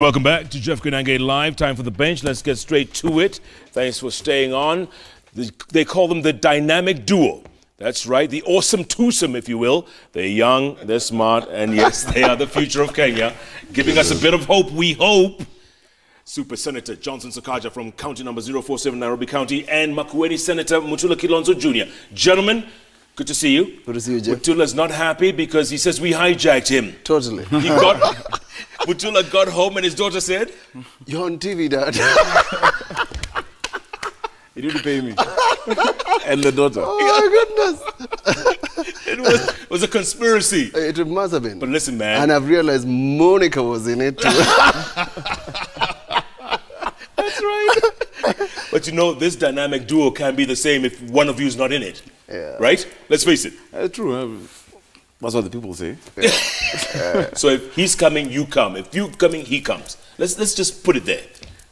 Welcome back to Jeff Koinange Live. Time for the bench. Let's get straight to it. Thanks for staying on. They call them the dynamic duo. That's right, the awesome twosome, if you will. They're young, they're smart, and yes, they are the future of Kenya, giving us a bit of hope, we hope. Super Senator Johnson Sakaja from County Number 047, Nairobi County, and Makueni Senator Mutula Kilonzo Junior. Gentlemen, good to see you. Good to see you, Jeff. Mutula's not happy because he says we hijacked him. Totally. Mutula got home and his daughter said, "You're on TV, Dad." He didn't pay me. And the daughter. Oh my goodness. It was a conspiracy. It must have been. But listen, man. And I've realized Monica was in it too. That's right. But you know, this dynamic duo can be the same if one of you is not in it. Yeah. Right? Let's face it. True. That's what the people say. Yeah. So if he's coming, you come. If you're coming, he comes. Let's just put it there.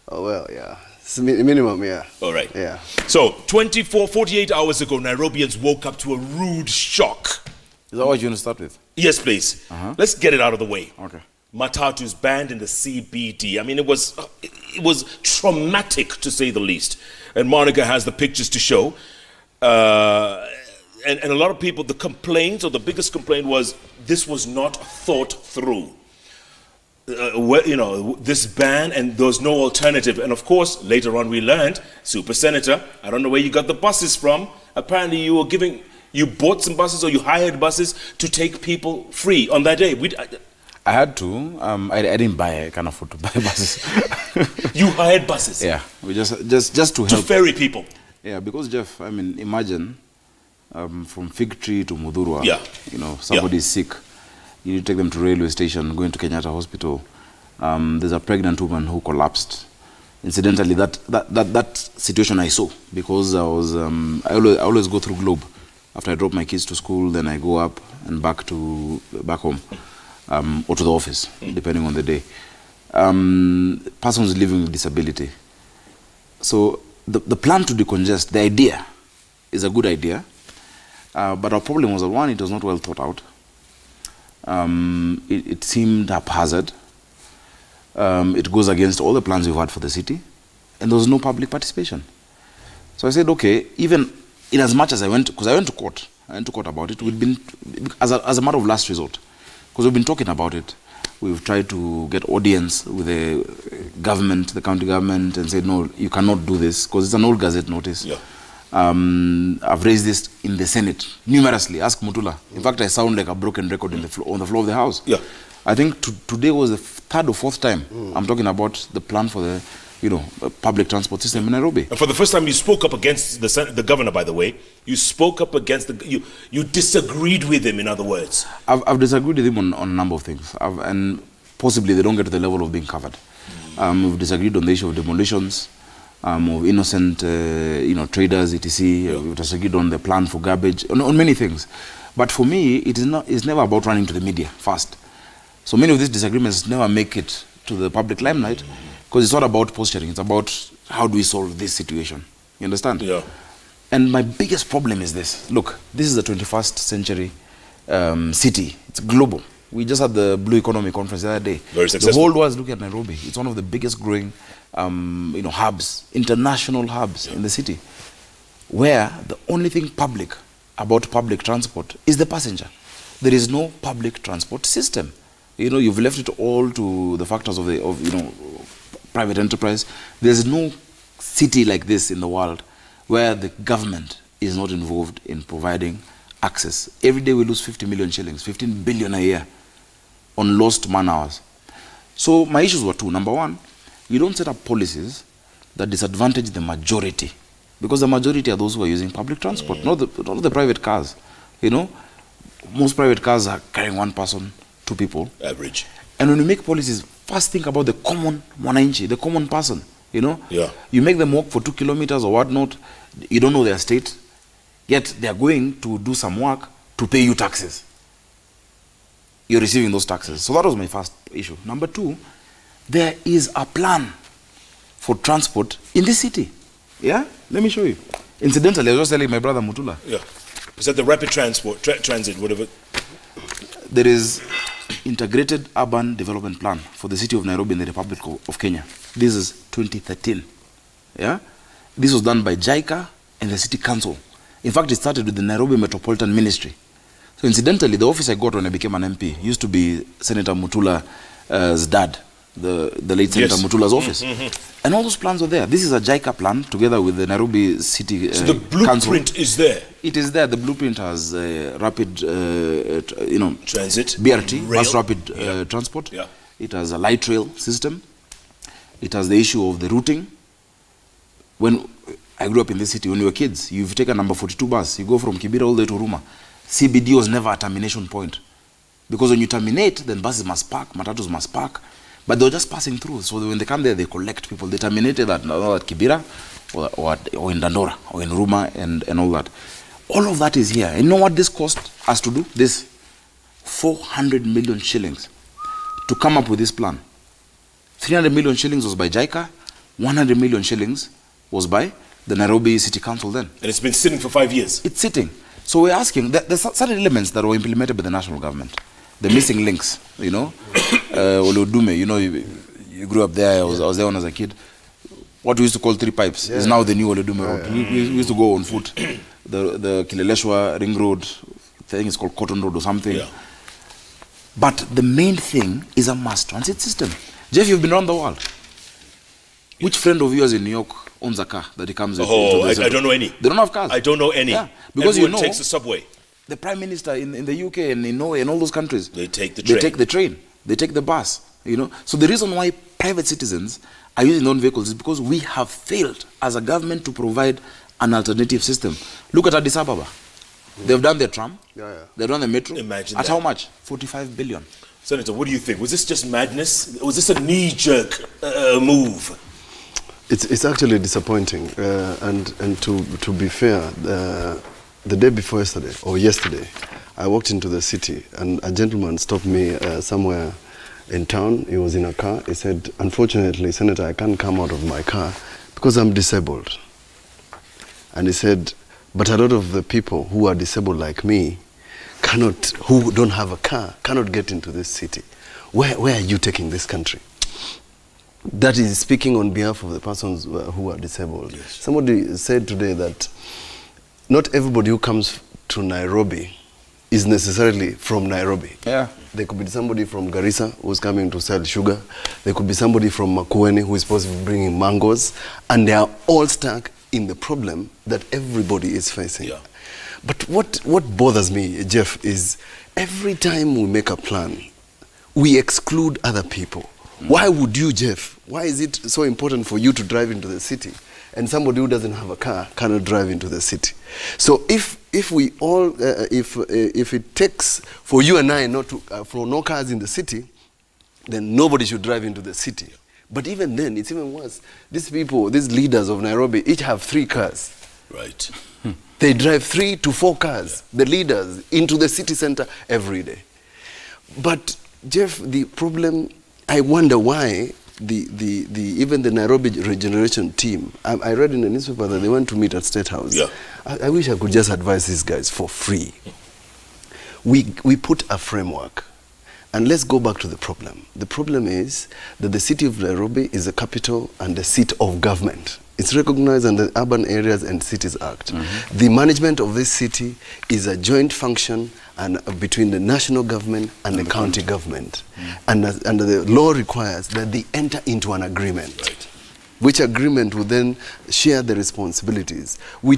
Oh, well, yeah. It's minimum, yeah. All right. Yeah. So 48 hours ago, Nairobians woke up to a rude shock. Is that what you want to start with? Yes, please. Let's get it out of the way. Okay. Matatus banned in the CBD. I mean, it was traumatic, to say the least. And Monica has the pictures to show. And a lot of people, the complaints, or the biggest complaint was, this was not thought through. You know, this ban, and there was no alternative. And of course, later on we learned, Super Senator, I don't know where you got the buses from. Apparently you bought some buses, or you hired buses to take people free on that day. I had to. I didn't buy. I can't afford to buy buses. You hired buses? Yeah. We just to help. To ferry people? Yeah, because Jeff, I mean, imagine from Fig Tree to Mudhurwa, you know, somebody is sick. You need to take them to railway station, going to Kenyatta Hospital. There's a pregnant woman who collapsed. Incidentally, that situation I saw, because I always go through Globe. After I drop my kids to school, then I go up and back home, or to the office, depending on the day. Persons living with disability. So the plan to decongest, the idea is a good idea, but our problem was that, one, it was not well thought out. It seemed haphazard. It goes against all the plans we've had for the city, and there was no public participation. So I said, okay, even in as much as because I went to court about it. We've been, as a matter of last resort, because we've been talking about it. We've tried to get audience with the government, the county government, and said, no, you cannot do this, because it's an old Gazette notice. Yeah. I've raised this in the Senate numerously. Ask Mutula. In fact, I sound like a broken record on the floor of the House. Yeah. I think today was the third or fourth time I'm talking about the plan for the, public transport system in Nairobi. And for the first time, you spoke up against the governor. By the way, you spoke up against you disagreed with him. In other words, I've disagreed with him on a number of things, and possibly they don't get to the level of being covered. We've disagreed on the issue of demolitions. Of innocent, traders, etc. Yeah. We've disagreed on the plan for garbage, on many things. But for me, it's never about running to the media first. So many of these disagreements never make it to the public limelight, because it's not about posturing. It's about how do we solve this situation. You understand? Yeah. And my biggest problem is this. Look, this is the 21st century city. It's global. We just had the Blue Economy Conference the other day. Very successful. The whole world is looking at Nairobi. It's one of the biggest growing hubs, international hubs in the city, where the only thing public about public transport is the passenger. There is no public transport system. You've left it all to the factors of private enterprise. There's no city like this in the world where the government is not involved in providing access. Every day we lose 50 million shillings, 15 billion a year on lost man hours. So my issues were two. Number one, you don't set up policies that disadvantage the majority, because the majority are those who are using public transport, not the private cars. Most private cars are carrying one person, two people. Average. And when you make policies, first think about the common mwananchi, the common person. Yeah. You make them walk for 2 kilometers or whatnot. You don't know their state, yet they are going to do some work to pay you taxes. You're receiving those taxes. So that was my first issue. Number two, there is a plan for transport in this city. Yeah? Let me show you. Incidentally, I was just telling my brother Mutula. Yeah. Is that the rapid transit, whatever? There is integrated urban development plan for the city of Nairobi in the Republic of Kenya. This is 2013. Yeah, this was done by JKL and the city council. In fact, it started with the Nairobi Metropolitan Ministry. So incidentally, the office I got when I became an MP used to be Senator Mutula's dad, the late Senator Mutula's office. And all those plans were there. This is a JKL plan together with the Nairobi City So the blueprint council. is there. It is there. The blueprint has rapid, Transit, BRT, rail. bus rapid transport. Yeah. It has a light rail system. It has the issue of the routing. When I grew up in this city, when we were kids, you've taken number 42 bus, you go from Kibera all the way to Ruma. CBD was never a termination point. Because when you terminate, then buses must park, matatus must park. But they were just passing through. So when they come there, they collect people. They terminated at Kibera or in Dandora or in Ruma and all that. All of that is here. And you know what this cost us to do? This 400 million shillings to come up with this plan. 300 million shillings was by JKL, 100 million shillings was by the Nairobi City Council then. And it's been sitting for 5 years. It's sitting. So we're asking, there's certain elements that were implemented by the national government. The missing links, you know. Oludume, you know, you grew up there, I was there when I was a kid. What we used to call 3 pipes is now the new Oludume road. We used to go on foot. The Kileleshwa Ring Road, I think it's called Cotton Road or something. Yeah. But the main thing is a mass transit system. Jeff, you've been around the world. Which friend of yours in New York owns a car that he comes into the I don't know any. They don't have cars. I don't know any. Yeah, because everyone you know, takes the subway. the Prime Minister in the UK and in Norway and all those countries, They take the train. They take the train. They take the bus. You know. So the reason why private citizens are using their own vehicles is because we have failed as a government to provide an alternative system. Look at Addis Ababa. They've done their tram. They've done the metro. Imagine at that. how much? 45 billion. Senator, what do you think? Was this just madness? Was this a knee-jerk move? It's actually disappointing, and to be fair, the day before yesterday, or yesterday, I walked into the city and a gentleman stopped me somewhere in town. He was in a car. He said, "Unfortunately, Senator, I can't come out of my car because I'm disabled." And he said, "But a lot of the people who are disabled like me who don't have a car, cannot get into this city. Where are you taking this country?" That is speaking on behalf of the persons who are disabled. Yes. Somebody said today that not everybody who comes to Nairobi is necessarily from Nairobi. Yeah. There could be somebody from Garissa who's coming to sell sugar. There could be somebody from Makueni who is supposed to be bringing mangoes. And they are all stuck in the problem that everybody is facing. Yeah. But what bothers me, Jeff, is every time we make a plan, we exclude other people. Why would you, Jeff? Why is it so important for you to drive into the city and somebody who doesn't have a car cannot drive into the city? So if we all, if it takes for you and I not to, for no cars in the city, then nobody should drive into the city. But even then, it's even worse. These people, these leaders of Nairobi, each have 3 cars. Right. They drive 3 to 4 cars, the leaders, into the city center every day. But Jeff, the problem, I wonder why even the Nairobi regeneration team, I read in the newspaper that they went to meet at State House. Yeah. I wish I could just advise these guys for free. We put a framework. And let's go back to the problem. The problem is that the city of Nairobi is the capital and the seat of government. It's recognized under the Urban Areas and Cities Act. The management of this city is a joint function between the national government and the county government. And the law requires that they enter into an agreement. Right. Which agreement will then share the responsibilities. We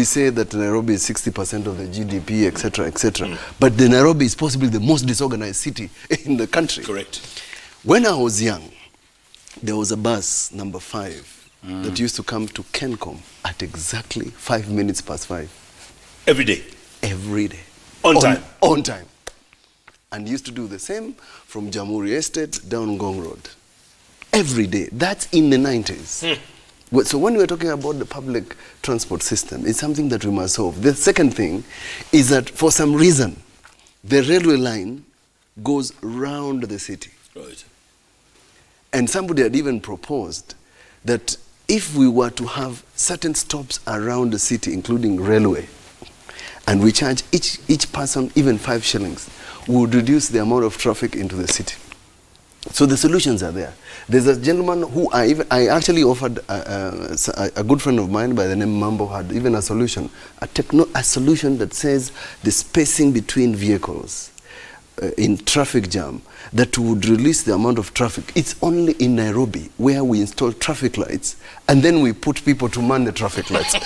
say that Nairobi is 60% of the GDP, etc., etc. But the Nairobi is possibly the most disorganized city in the country. Correct. When I was young, there was a bus, number 5, that used to come to Kencom at exactly 5 minutes past 5. Every day? Every day. On time? On time. And used to do the same from Jamhuri Estate down Ngong Road. Every day. That's in the 90s. So when we're talking about the public transport system, it's something that we must solve. The second thing is that for some reason, the railway line goes round the city. Right. And somebody had even proposed that if we were to have certain stops around the city, including railway, and we charge each person even 5 shillings, would reduce the amount of traffic into the city. So the solutions are there. There's a gentleman who I actually offered a good friend of mine by the name Mambo had even a solution, a solution that says the spacing between vehicles in traffic jam that would release the amount of traffic. It's only in Nairobi where we install traffic lights and then we put people to man the traffic lights.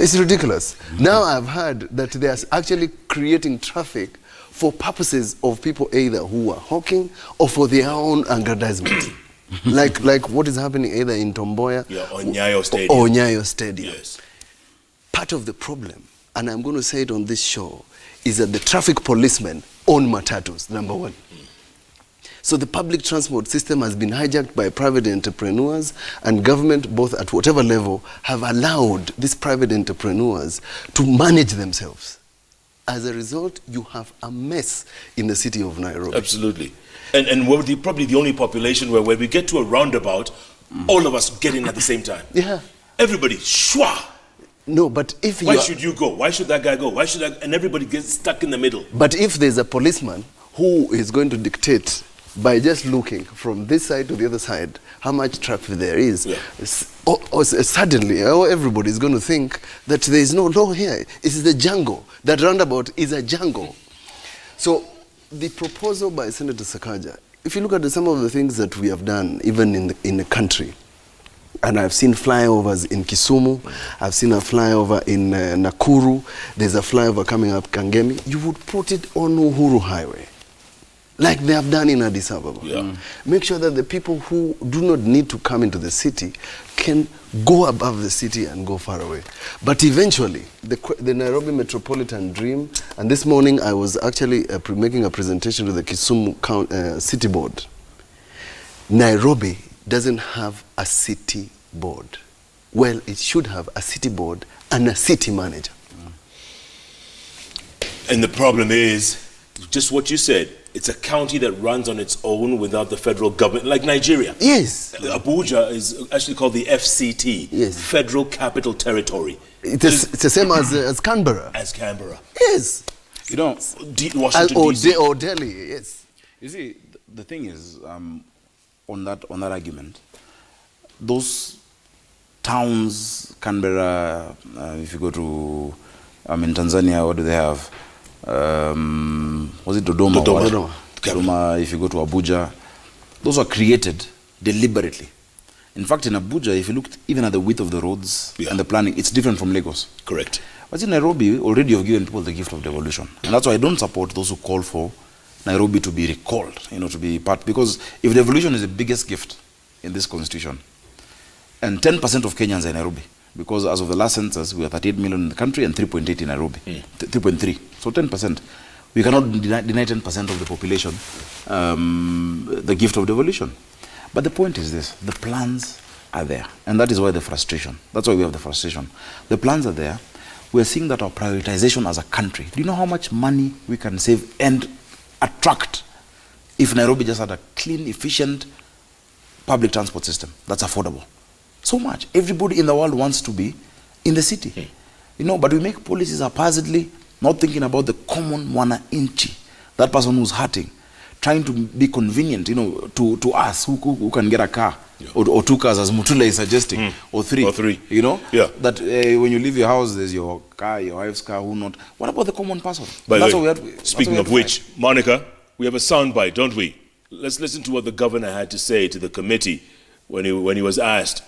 It's ridiculous. Now I've heard that they are actually creating traffic for purposes of people either who are hawking or for their own aggrandizement. like what is happening either in Tomboya or Nyayo Stadium. Or Nyayo Stadium. Yes. Part of the problem, and I'm going to say it on this show, is that the traffic policemen own matatus, number one. So the public transport system has been hijacked by private entrepreneurs, and government, both at whatever level, have allowed these private entrepreneurs to manage themselves. As a result, you have a mess in the city of Nairobi. Absolutely. And we're probably the only population where when we get to a roundabout, all of us get in at the same time. Yeah. Everybody, shwa! No, but if Why should you go? Why should that guy go? Why should that? And everybody gets stuck in the middle. But if there's a policeman who is going to dictate by just looking from this side to the other side how much traffic there is, suddenly everybody is going to think that there is no law here. It's the jungle. That roundabout is a jungle. So the proposal by Senator Sakaja, if you look at some of the things that we have done, even in the country, and I've seen flyovers in Kisumu, I've seen a flyover in Nakuru, there's a flyover coming up Kangemi, you would put it on Uhuru Highway, like they have done in Addis Ababa. Yeah. Make sure that the people who do not need to come into the city can go above the city and go far away. But eventually, the Nairobi Metropolitan Dream, and this morning I was actually making a presentation to the Kisumu City Board. Nairobi doesn't have a city board. Well, it should have a city board and a city manager. And the problem is, just what you said, it's a county that runs on its own without the federal government, like Nigeria. Yes. Abuja is actually called the FCT, yes. Federal Capital Territory. It's the same as Canberra. As Canberra. Yes. You know, Washington, D.C. Or Delhi, yes. You see, the thing is, on that argument, those towns, Canberra, if you go to, in Tanzania, what do they have? Was it Dodoma? Dodoma, if you go to Abuja, those were created deliberately. In fact, in Abuja, if you look even at the width of the roads and the planning, it's different from Lagos. Correct. But in Nairobi, already you've given people the gift of devolution. And that's why I don't support those who call for Nairobi to be recalled, to be part, because if devolution is the biggest gift in this constitution, and 10% of Kenyans are in Nairobi, because as of the last census, we are 38 million in the country and 3.8 in Nairobi, 3.3, so 10%. We cannot deny 10% of the population the gift of devolution. But the point is this, the plans are there, and that is why the frustration, that's why we have the frustration. The plans are there. We're seeing that our prioritization as a country, do you know how much money we can save and attract if Nairobi just had a clean, efficient public transport system that's affordable? So much. Everybody in the world wants to be in the city. But we make policies haphazardly, not thinking about the common mwananchi, that person who's hurting, trying to be convenient, to us who can get a car, or 2 cars, as Mutula is suggesting, or 3. Or 3. That when you leave your house, there's your car, your wife's car, who not. What about the common person? By the way, speaking of which, Monica, we have a soundbite, don't we? Let's listen to what the governor had to say to the committee when he was asked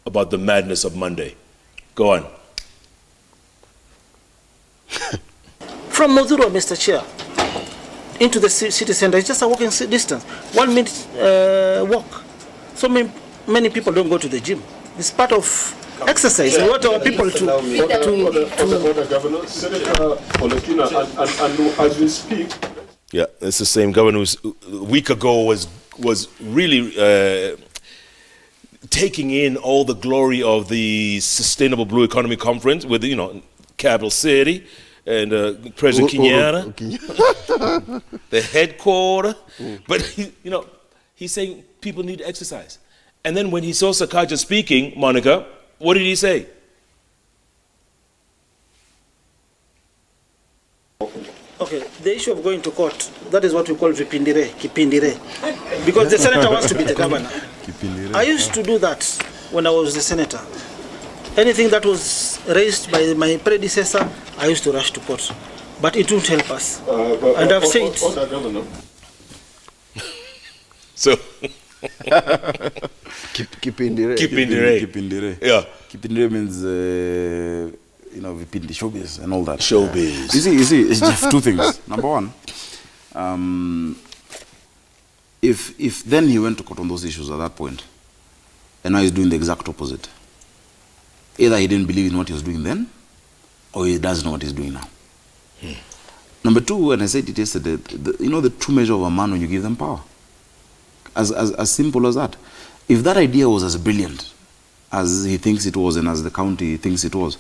about the madness of Monday. Go on. From Mutula, Mr. Chair, into the city center, it's just a walking distance. 1 minute walk. So many people don't go to the gym. It's part of exercise. We want our people to Governor, Senator Oletina, and as we speak. Yeah, it's the same governor who a week ago was really taking in all the glory of the Sustainable Blue Economy Conference with, capital city and President Kenyatta, the headquarters. But he's saying people need exercise. And then when he saw Sakaja speaking, Monica, what did he say? Okay, the issue of going to court, that is what we call kipindire, because the senator wants to be the governor. I used to do that when I was the senator. Anything that was raised by my predecessor, I used to rush to court. But it won't help us. And I've said... So... Kipindire. Yeah. Kipindire means, you know, vipindi, showbiz and all that. Showbiz. You see, it's just two things. Number one, if then he went to court on those issues at that point, and now he's doing the exact opposite. Either he didn't believe in what he was doing then, or he doesn't know what he's doing now. Number two, and I said it yesterday, you know the true measure of a man when you give them power. As simple as that. If that idea was as brilliant as he thinks it was and as the county thinks it was,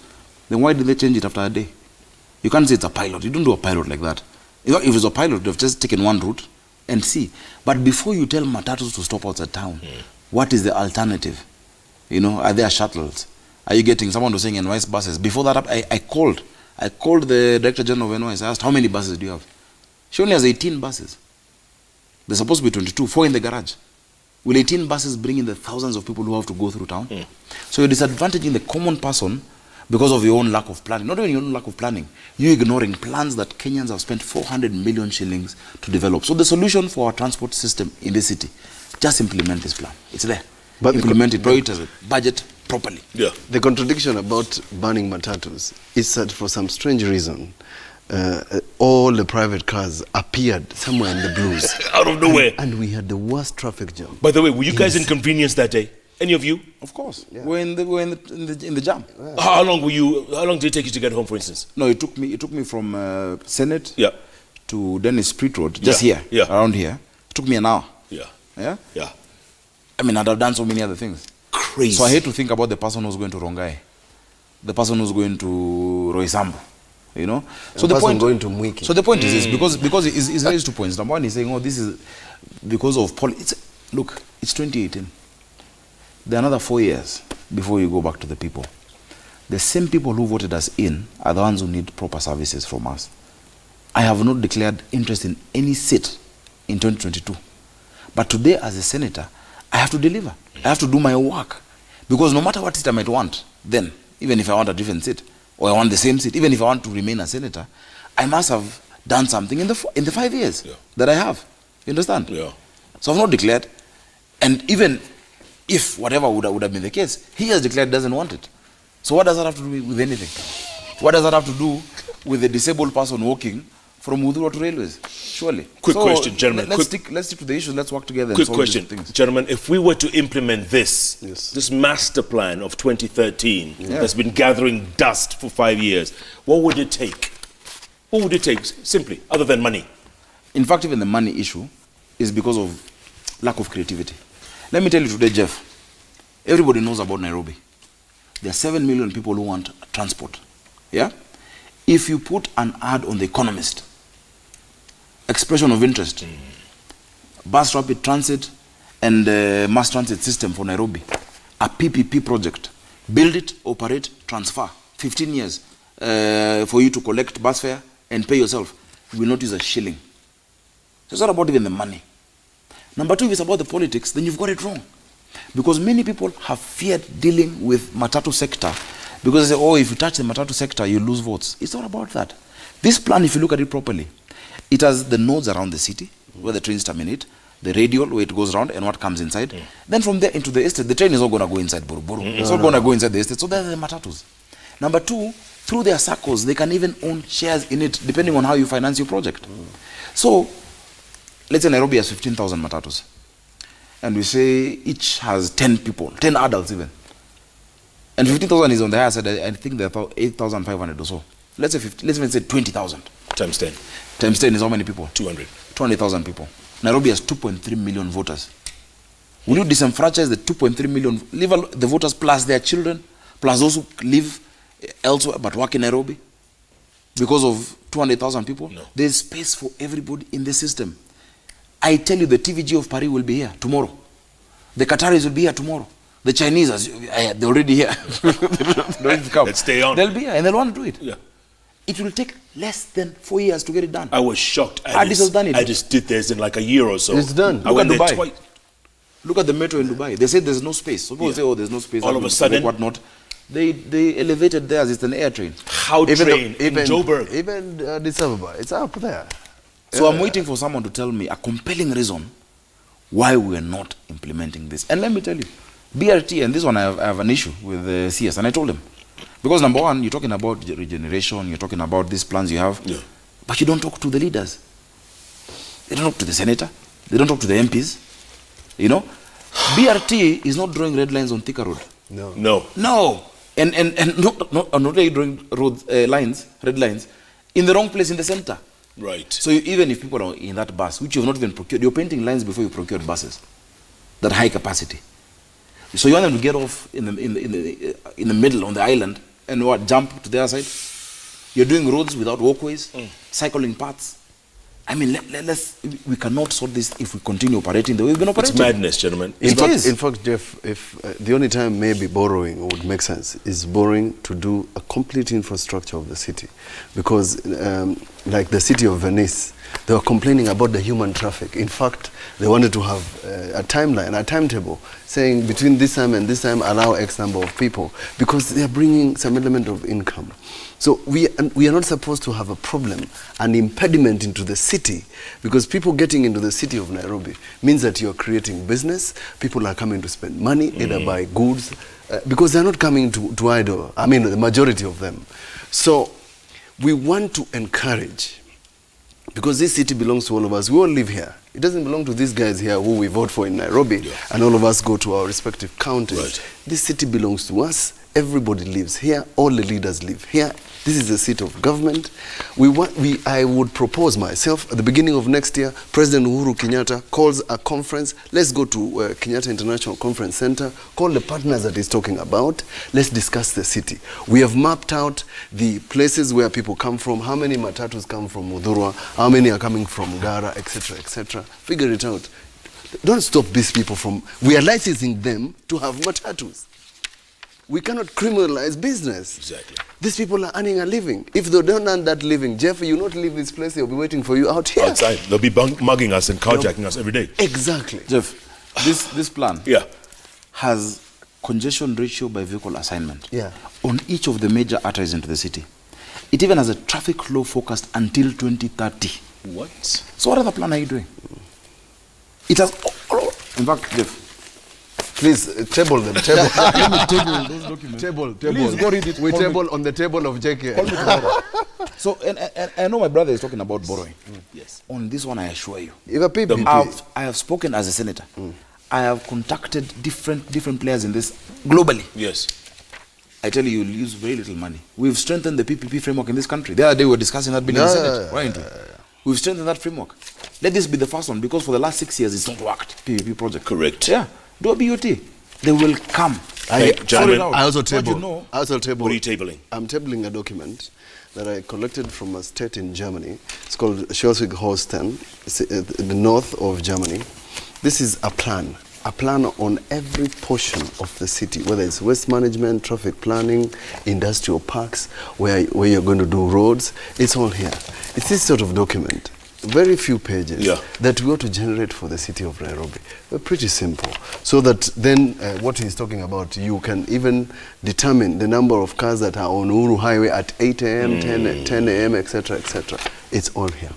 then why did they change it after a day? You can't say it's a pilot. You don't do a pilot like that. You know, if it's a pilot, they've just taken one route and see. But before you tell matatus to stop outside town, what is the alternative? You know, are there shuttles? Are you getting, someone was saying NYS buses? Before that, I called the Director General of NYS. I asked, how many buses do you have? She only has 18 buses. There's supposed to be 22, 4 in the garage. Will 18 buses bring in the thousands of people who have to go through town? So you're disadvantaging the common person because of your own lack of planning. Not even your own lack of planning. You're ignoring plans that Kenyans have spent 400 million shillings to develop. So the solution for our transport system in the city, just implement this plan. It's there. But implement it, prioritize it, budget properly. Yeah. The contradiction about banning matatus is that for some strange reason, all the private cars appeared somewhere in the blues. Out of nowhere. And we had the worst traffic jam. By the way, were you guys inconvenienced that day? Any of you? Of course. Yeah. We're in the jam. Yeah. How long did it take you to get home, for instance? No, it took me from Senate to Dennis Street Road, just here, around here. It took me an hour. Yeah. Yeah? Yeah. I mean, I'd have done so many other things. Crazy. So I hate to think about the person who's going to Rongai, the person who's going to Roysambu, you know. So the point going to Mwiki. So the point is this, because it's raised 2 points. Number one, he's saying, oh, this is because of politics. Look, it's 2018. There are another 4 years before you go back to the people. The same people who voted us in are the ones who need proper services from us. I have not declared interest in any seat in 2022. But today, as a senator, I have to deliver. I have to do my work. Because no matter what seat I might want, then, even if I want a different seat, or I want the same seat, even if I want to remain a senator, I must have done something in the 5 years that I have. You understand? Yeah. So I've not declared. And even if whatever would have been the case, he has declared doesn't want it. So what does that have to do with anything? What does that have to do with the disabled person walking from Mutula to railways? Surely. Quick question, gentlemen. Let's stick to the issues. Let's work together. Quick question, gentlemen. If we were to implement this master plan of 2013 that's been gathering dust for 5 years, what would it take? What would it take, simply, other than money? In fact, even the money issue is because of lack of creativity. Let me tell you today, Jeff, everybody knows about Nairobi. There are 7 million people who want transport. Yeah? If you put an ad on The Economist, expression of interest, bus rapid transit and mass transit system for Nairobi, a PPP project, build it, operate, transfer, 15 years for you to collect bus fare and pay yourself. You will not use a shilling. So it's not about even the money. Number two, if it's about the politics, then you've got it wrong. Because many people have feared dealing with matatu sector because they say, oh, if you touch the matatu sector, you lose votes. It's not about that. This plan, if you look at it properly, it has the nodes around the city where the trains terminate, the radial where it goes around and what comes inside. Then from there into the estate, the train is not going to go inside Buruburu. It's not going to go inside the estate. So they're the matatus. Number two, through their circles, they can even own shares in it depending on how you finance your project. So, let's say Nairobi has 15,000 matatus. And we say each has 10 people, 10 adults even. And 15,000 is on the higher side. I think there are 8,500 or so. Let's even say 20,000. Times 10. Times 10 is how many people? 200. 20,000 people. Nairobi has 2.3 million voters. Will you disenfranchise the 2.3 million, leave the voters plus their children, plus those who live elsewhere but work in Nairobi? Because of 200,000 people? No. There's space for everybody in the system. I tell you, the TVG of Paris will be here tomorrow. The Qataris will be here tomorrow. The Chinese, they're already here. Let's stay on. They'll be here and they'll want to do it. Yeah. It will take less than 4 years to get it done. I was shocked. Addis has done it. I just did this in like a year or so. It's done. I went Look at there Dubai. twice. Look at the metro in Dubai. They said there's no space. So people say, oh, there's no space. All of a sudden, whatnot. They elevated theirs. It's an air train. How train in Joburg. Even Addis Ababa, it's up there. So I'm waiting for someone to tell me a compelling reason why we are not implementing this. And let me tell you, BRT, and this one I have an issue with CS, and I told him. Because number one, you're talking about regeneration, you're talking about these plans you have, but you don't talk to the leaders. They don't talk to the senator, they don't talk to the MPs. You know, BRT is not drawing red lines on Thika Road. No. And not only drawing red lines, in the wrong place in the center. Right. So even if people are in that bus, which you've not even procured, you're painting lines before you procured buses, that high capacity. So you want them to get off in the middle on the island and what, jump to the other side? You're doing roads without walkways, cycling paths. I mean, we cannot sort this if we continue operating the way we've been operating. It's madness, gentlemen. In fact, Jeff, if the only time maybe borrowing would make sense is borrowing to do a complete infrastructure of the city. Because like the city of Venice, they were complaining about the human traffic. In fact, they wanted to have a timeline, a timetable, saying between this time and this time allow X number of people, because they are bringing some element of income. So we are not supposed to have a problem, an impediment into the city, because people getting into the city of Nairobi means that you're creating business, people are coming to spend money, either buy goods, because they're not coming to idle, I mean the majority of them. So we want to encourage, because this city belongs to all of us, we all live here. It doesn't belong to these guys here who we vote for in Nairobi, and all of us go to our respective counties. Right. This city belongs to us. Everybody lives here. All the leaders live here. This is the seat of government. I would propose myself, at the beginning of next year, President Uhuru Kenyatta calls a conference. Let's go to Kenyatta International Conference Center, call the partners that he's talking about. Let's discuss the city. We have mapped out the places where people come from, how many matatus come from Mudhurwa, how many are coming from Gara, etc., etc. Figure it out. Don't stop these people from, we are licensing them to have matatus. We cannot criminalize business. Exactly. These people are earning a living. If they don't earn that living, Jeff, you not leave this place, they'll be waiting for you out here. Outside. They'll be mugging us and carjacking us every day. Exactly. Jeff, this plan has congestion ratio by vehicle assignment on each of the major arteries into the city. It even has a traffic flow forecast until 2030. What? So what other plan are you doing? It has, in fact, Jeff, please table them. Table. Let me table those documents. Table. Please go read it. We table on the table of JKL. So, and I know my brother is talking about borrowing. Yes. On this one, I assure you. If a PPP. I have spoken as a senator. I have contacted different players in this globally. Yes. I tell you, you'll use very little money. We've strengthened the PPP framework in this country. The other day we were discussing that bill in the Senate. Right. We've strengthened that framework. Let this be the first one, because for the last 6 years it's not worked. PPP project. Correct. Yeah. Do a BOT. They will come. Gentlemen, I also table. What are you tabling? I'm tabling a document that I collected from a state in Germany. It's called Schleswig-Holstein. It's in the north of Germany. This is a plan on every portion of the city, whether it's waste management, traffic planning, industrial parks, where you're going to do roads. It's all here. It's this sort of document. Very few pages that we ought to generate for the city of Nairobi. They're pretty simple. So that then what he's talking about, you can even determine the number of cars that are on Uhuru Highway at 8 a.m., 10 a.m., etc., etc. It's all here.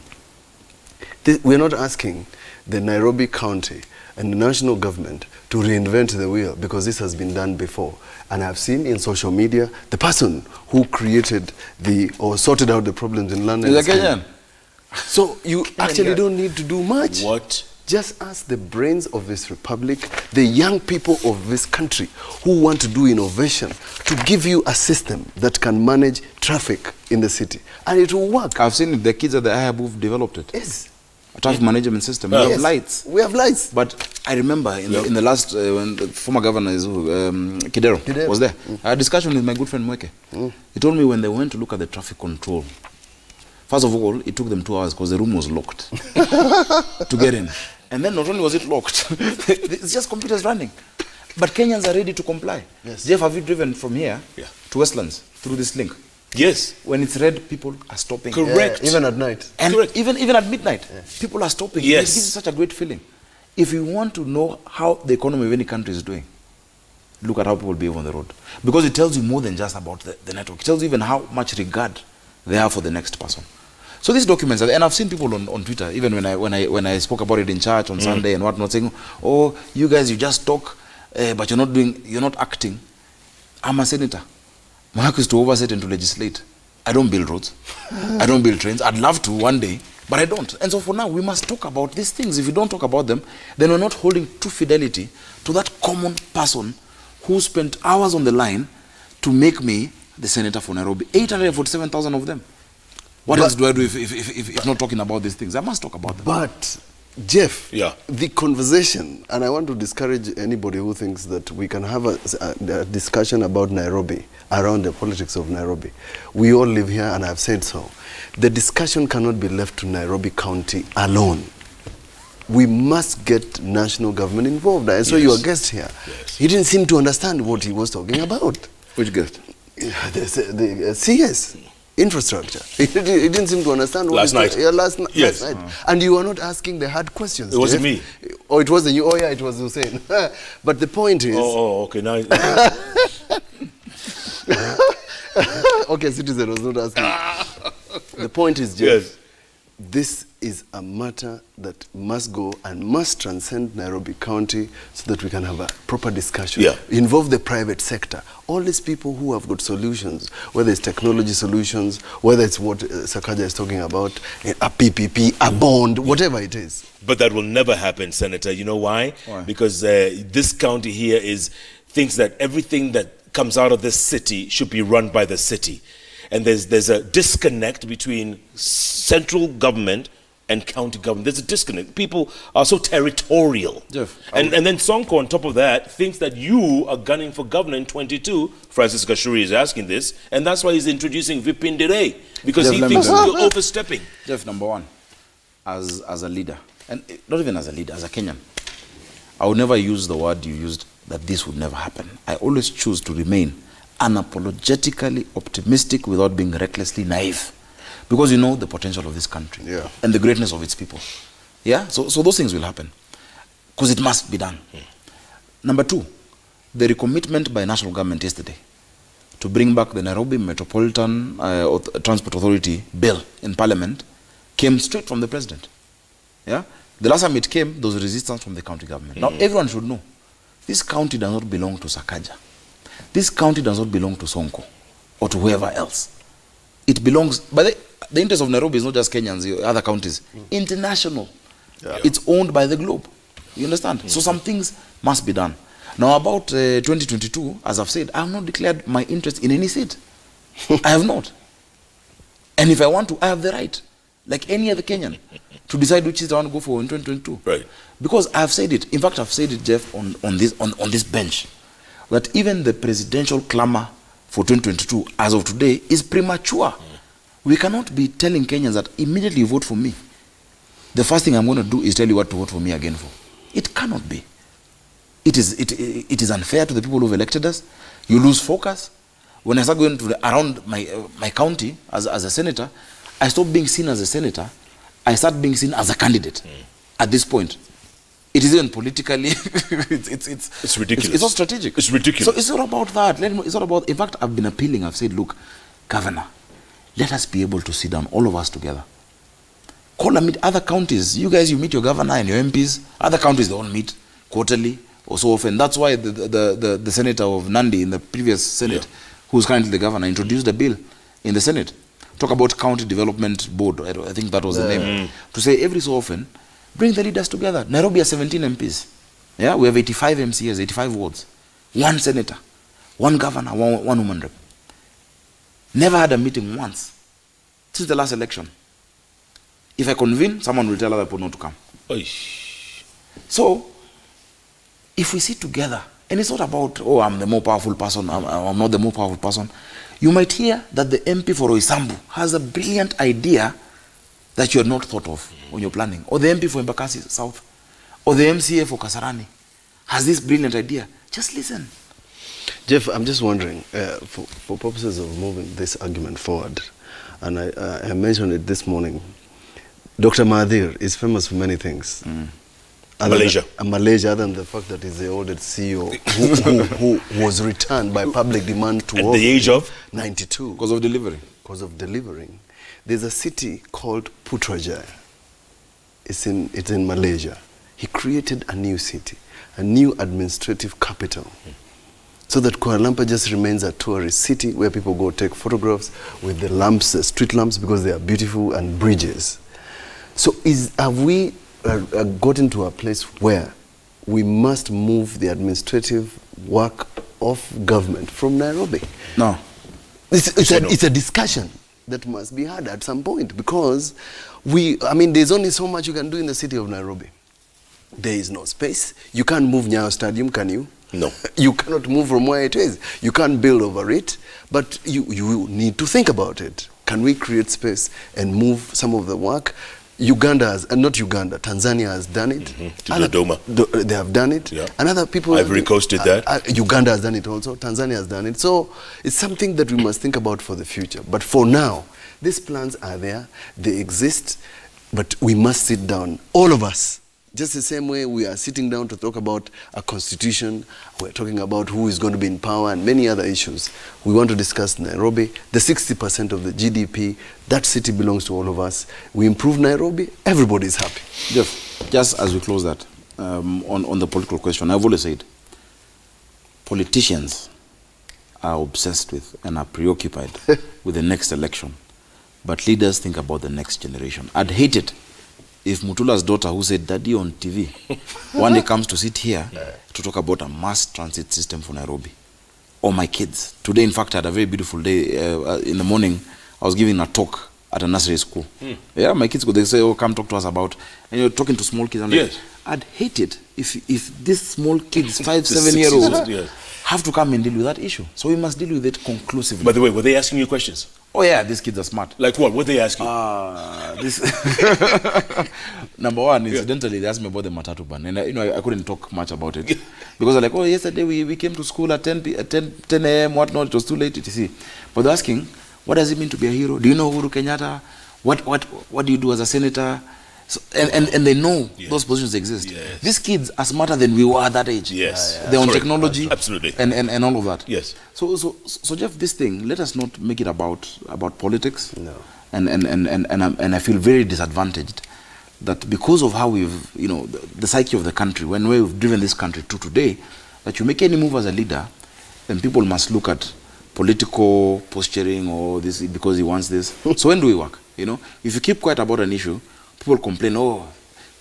We're not asking the Nairobi County and the national government to reinvent the wheel, because this has been done before. And I've seen in social media, the person who created or sorted out the problems in London. Is a Kenyan? So you actually don't need to do much. What? Just ask the brains of this republic, the young people of this country who want to do innovation, to give you a system that can manage traffic in the city. And it will work. I've seen the kids at the IHAB who've developed it. Yes. A traffic management system. We have lights. We have lights. But I remember in the last, when the former governor, Kidero was there, I had a discussion with my good friend Mweke. He told me when they went to look at the traffic control, first of all, it took them 2 hours because the room was locked to get in. And then not only was it locked, it's just computers running. But Kenyans are ready to comply. Yes. Jeff, have you driven from here to Westlands through this link? Yes. When it's red, people are stopping. Correct. Even at night. And Correct. even at midnight, people are stopping. Yes. It gives you such a great feeling. If you want to know how the economy of any country is doing, look at how people behave on the road. Because it tells you more than just about the network. It tells you even how much regard they have for the next person. So these documents, and I've seen people on Twitter, even when I spoke about it in church on Sunday and whatnot, saying, "Oh, you guys, you just talk, but you're not acting." I'm a senator. My work is to oversee and to legislate. I don't build roads. I don't build trains. I'd love to one day, but I don't. And so for now, we must talk about these things. If you don't talk about them, then we're not holding true fidelity to that common person who spent hours on the line to make me the senator for Nairobi. 847,000 of them. What else do I do if not talking about these things? I must talk about them. But, Jeff, Yeah. the conversation, and I want to discourage anybody who thinks that we can have a discussion about Nairobi, around the politics of Nairobi. We all live here, and I've said so. The discussion cannot be left to Nairobi County alone. We must get national government involved. I saw your guest here. Yes. He didn't seem to understand what he was talking about. Which guest? The CS. Infrastructure. He didn't seem to understand what Last night. Yeah, last night. Yes. And you were not asking the hard questions. It wasn't Jeff. me. Oh, it wasn't you. Oh, yeah, it was Hussein. But the point is... Oh, okay. Now, okay, Citizen was not asking. The point is, Jeff, yes. this is a matter that must go and must transcend Nairobi County so that we can have a proper discussion. Yeah. Involve the private sector. All these people who have got solutions, whether it's technology solutions, whether it's what Sakaja is talking about, a PPP, a bond, whatever it is. But that will never happen, Senator. You know why? Why? Because this county here thinks that everything that comes out of this city should be run by the city. And there's a disconnect between central government and county government. There's a disconnect. People are so territorial. Jeff, and then Sonko, on top of that, thinks that you are gunning for governor in 22. Francis Kashuri is asking this, and that's why he's introducing Vipindire, because Jeff, he let me thinks tell you're overstepping. Jeff, number one, as a leader, and not even as a leader, as a Kenyan, I would never use the word you used, that this would never happen. I always choose to remain unapologetically optimistic without being recklessly naive, because you know the potential of this country and the greatness of its people. Yeah, so those things will happen because it must be done. Number two, the recommitment by national government yesterday to bring back the Nairobi Metropolitan Transport Authority bill in Parliament came straight from the president. Yeah, the last time it came, there was resistance from the county government. Now everyone should know this county does not belong to Sakaja. This county does not belong to Sonko or to whoever else. It belongs, but the interest of Nairobi is not just Kenyans, other counties. International. Yeah. It's owned by the globe. You understand? So some things must be done. Now about 2022, as I've said, I have not declared my interest in any seat. I have not. And if I want to, I have the right, like any other Kenyan, to decide which seat I want to go for in 2022. Right. Because I've said it. In fact, I've said it, Jeff, on this bench, that even the presidential clamor for 2022, as of today, is premature. We cannot be telling Kenyans that immediately you vote for me, the first thing I'm going to do is tell you what to vote for me again for. It cannot be. It is unfair to the people who've elected us. You lose focus. When I start going around my county as a senator, I stop being seen as a senator. I start being seen as a candidate at this point. It isn't politically, it's ridiculous. It's not strategic. It's ridiculous. So it's not about that. It's not about, in fact, I've been appealing. I've said, look, Governor, let us be able to sit down, all of us together. Call and meet other counties. You guys, you meet your governor and your MPs. Other counties, they all meet quarterly or so often. That's why the senator of Nandi in the previous Senate, who's currently the governor, introduced a bill in the Senate. Talk about County Development Board. I think that was the name. To say every so often, bring the leaders together. Nairobi has 17 MPs. Yeah, we have 85 MCAs, 85 wards. One senator, one governor, one woman rep. Never had a meeting once since the last election. If I convene, someone will tell other people not to come. Oish. So, if we sit together, and it's not about, oh, I'm the more powerful person, I'm not the more powerful person. You might hear that the MP for Oisambu has a brilliant idea that you had not thought of when you're planning. Or the MP for Embakasi South. Or the MCA for Kasarani has this brilliant idea. Just listen. Jeff, I'm just wondering, for purposes of moving this argument forward, and I mentioned it this morning, Dr. Mahathir is famous for many things. Malaysia. Malaysia, other than the fact that he's the oldest CEO who was returned by public demand to At the age of? 92. Because of delivery. Because of delivering. There's a city called Putrajaya. It's in Malaysia. He created a new city, a new administrative capital. So that Kuala Lumpur just remains a tourist city where people go take photographs with the lamps, the street lamps, because they are beautiful, and bridges. So have we gotten to a place where we must move the administrative work of government from Nairobi? No. It's a discussion that must be had at some point, because there's only so much you can do in the city of Nairobi. There is no space. You can't move Nyayo Stadium, can you? No. You cannot move from where it is. You can't build over it, but you need to think about it. Can we create space and move some of the work? Uganda has, and not Uganda, Tanzania has done it. To Dodoma. They have done it. Yeah. And other people... Ivory Coast did that. Uganda has done it also. Tanzania has done it. So it's something that we must think about for the future. But for now, these plans are there. They exist. But we must sit down, all of us. Just the same way we are sitting down to talk about a constitution, we're talking about who is going to be in power and many other issues. We want to discuss Nairobi, the 60% of the GDP, that city belongs to all of us. We improve Nairobi, everybody is happy. Jeff, just as we close that, on the political question, I've always said, politicians are obsessed with and are preoccupied with the next election, but leaders think about the next generation. I'd hate it if Mutula's daughter, who said daddy on TV, one day comes to sit here to talk about a mass transit system for Nairobi. Or my kids. Today, in fact, I had a very beautiful day. In the morning, I was giving a talk at a nursery school. Yeah, my kids go, they say, oh, come talk to us about, and you're talking to small kids. I'm like, I'd hate it if these small kids, 5, 7-year-olds, have to come and deal with that issue. So we must deal with it conclusively. By the way, were they asking you questions? Oh yeah, these kids are smart. Like what? What are they asking? Number one, incidentally, they asked me about the matatu ban, and I couldn't talk much about it because they're like, oh, yesterday we came to school at 10 a.m. whatnot. It was too late to see. But they're asking, what does it mean to be a hero? Do you know Uhuru Kenyatta? What do you do as a senator? So, and they know those positions exist. These kids are smarter than we were at that age. They're on technology, absolutely, and all of that. Yes. So Jeff, this thing, let us not make it about politics. No. And I feel very disadvantaged that because of how we've, the psyche of the country, when we've driven this country to today, that you make any move as a leader, then people must look at political posturing or this because he wants this. So when do we work? If you keep quiet about an issue, people complain, oh,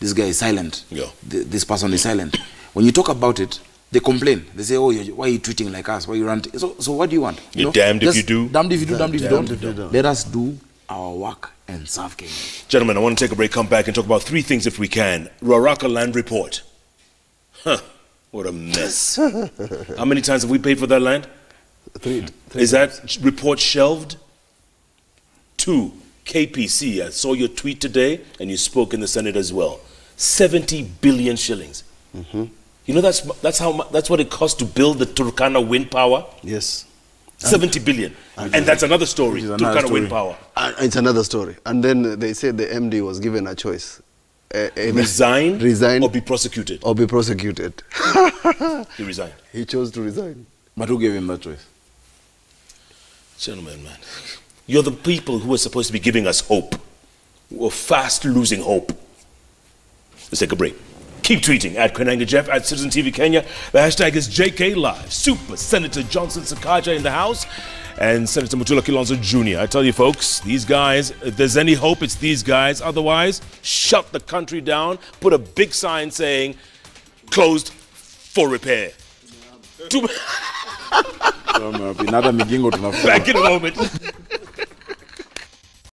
this guy is silent. This person is silent. When you talk about it, they complain. They say, oh, why are you tweeting like us? Why are you ranting? So what do you want? You're damned if you do. Damned if you do, damned if you don't. Let us do our work and serve Kenya. Gentlemen, I want to take a break, come back and talk about 3 things if we can. Raraka land report. What a mess. How many times have we paid for that land? 3. Is that report shelved? 2. KPC, I saw your tweet today, and you spoke in the Senate as well. 70 billion shillings. That's what it costs to build the Turkana wind power. Yes. 70 billion. And that's another story. Turkana wind power. It's another story. And then they said the MD was given a choice. Resign or be prosecuted. Or be prosecuted. He resigned. He chose to resign. But who gave him that choice? Gentlemen, man. You're the people who are supposed to be giving us hope. We're fast losing hope. Let's take a break. Keep tweeting at Kwenanga Jeff, at Citizen TV Kenya. The hashtag is JK Live. Super Senator Johnson Sakaja in the house and Senator Mutula Kilonzo Junior. I tell you folks, these guys, if there's any hope, it's these guys. Otherwise, shut the country down. Put a big sign saying, closed for repair. Back in a moment.